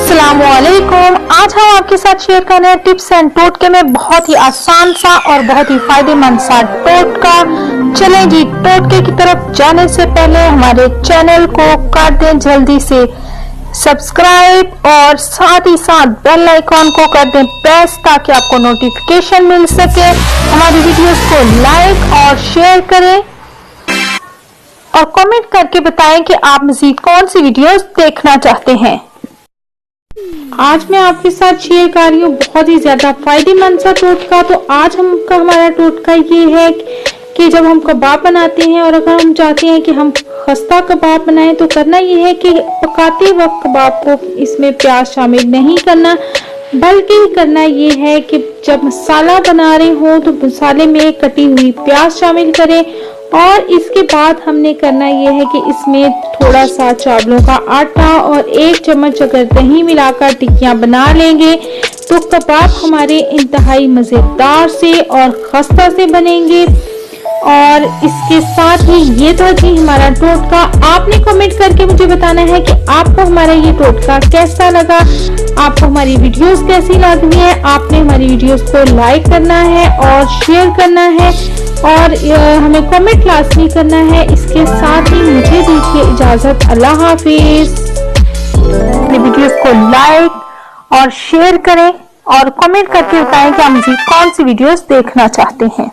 अस्सलामुअलैकुम। आज हम आपके साथ शेयर कर रहे हैं टिप्स एंड टोटके में बहुत ही आसान सा और बहुत ही फायदेमंद सा टोटका। चलें जी, टोटके की तरफ जाने से पहले हमारे चैनल को कर दें जल्दी से सब्सक्राइब और साथ ही साथ बेल आइकॉन को कर दें प्रेस ताकि आपको नोटिफिकेशन मिल सके। हमारी वीडियोस को लाइक और शेयर करें और कमेंट करके बताएं कि आप मज़ीद कौन सी वीडियोस देखना चाहते हैं। आज मैं आपके साथ शेयर कर रही हूँ बहुत ही ज्यादा फायदेमंद सा टोटका। तो आज हमारा टोटका ये है कि जब हम कबाब बनाते हैं और अगर हम चाहते हैं कि हम खस्ता कबाब बनाएं तो करना ये है कि पकाते वक्त कबाब को इसमें प्याज शामिल नहीं करना, बल्कि करना ये है कि जब मसाला बना रहे हो तो मसाले में कटी हुई प्याज शामिल करें और इसके बाद हमने करना ये है कि इसमें थोड़ा सा चावलों का आटा और 1 चम्मच अगर दही मिलाकर टिक्कियां बना लेंगे तो कबाब हमारे इंतहाई मज़ेदार से और खस्ता से बनेंगे। और इसके साथ ही ये था जी हमारा टोटका। आपने कमेंट करके मुझे बताना है कि आपको हमारा ये टोटका कैसा लगा, आपको हमारी वीडियोस कैसी लगी है। आपने हमारी वीडियोस को लाइक करना है और शेयर करना है और हमें कमेंट लाजमी करना है। इसके साथ ही मुझे दीजिए इजाजत। अल्लाह हाफिज। अपनी वीडियोस को लाइक और शेयर करें और कमेंट करके बताएं कि हम मज़ीद कौन सी वीडियोस देखना चाहते हैं।